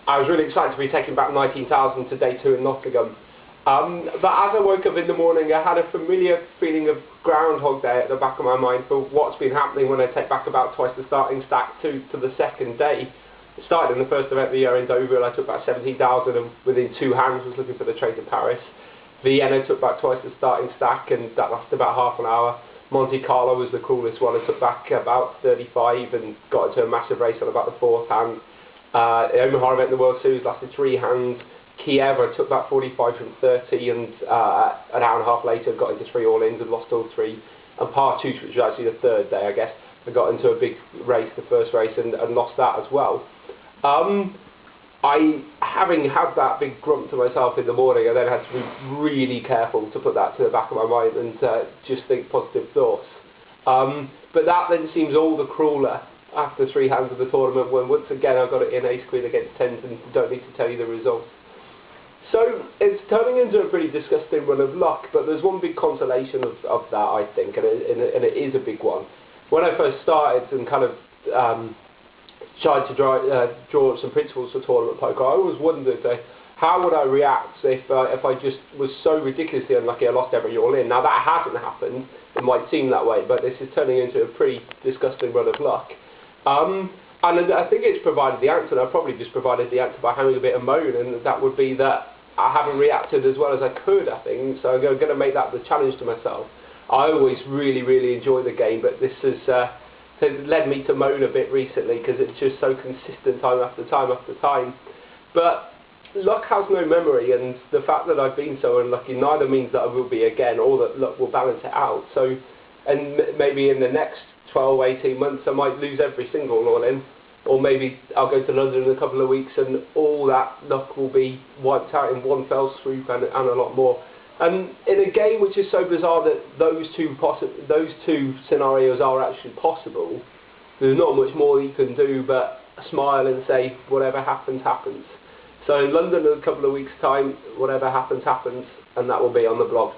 I was really excited to be taking back 19,000 to day 2 in Nottingham. But as I woke up in the morning, I had a familiar feeling of Groundhog Day at the back of my mind for what's been happening when I take back about twice the starting stack to the second day. It started in the first event of the year in Deauville. I took about 17,000 and within 2 hands was looking for the train to Paris. Vienna took back twice the starting stack and that lasted about half an hour. Monte Carlo was the coolest one. I took back about 35 and got into a massive race on about the 4th hand. The Omaha event in the World Series lasted 3 hands. Kiev, I took back 45 from 30 and an hour and a half later got into 3 all-ins and lost all 3. And Partouche, which was actually the 3rd day, I guess, I got into a big race, the first race, and lost that as well. Having had that big grump to myself in the morning, I then had to be really careful to put that to the back of my mind and just think positive thoughts. But that then seems all the crueler after 3 hands of the tournament when once again I got it in ace queen against 10s and don't need to tell you the results. So it's turning into a pretty disgusting run of luck, but there's one big consolation of that, I think, and it is a big one. When I first started and kind of tried to draw some principles for tournament poker, I always wondered how would I react if I just was so ridiculously unlucky I lost every all in. Now that hasn't happened, it might seem that way, but this is turning into a pretty disgusting run of luck. And I think it's provided the answer, and I've probably just provided the answer by having a bit of moan, and that would be that I haven't reacted as well as I could, I think, so I'm going to make that the challenge to myself. I always really enjoy the game, but this has led me to moan a bit recently because it's just so consistent time after time after time. But luck has no memory, and the fact that I've been so unlucky neither means that I will be again, or that luck will balance it out. So, and maybe in the next 12, 18 months I might lose every single all-in, or maybe I'll go to London in a couple of weeks and all that luck will be wiped out in one fell swoop and a lot more. And in a game which is so bizarre that those two scenarios are actually possible, there's not much more you can do but smile and say whatever happens, happens. So in London in a couple of weeks' time, whatever happens, happens, and that will be on the blog.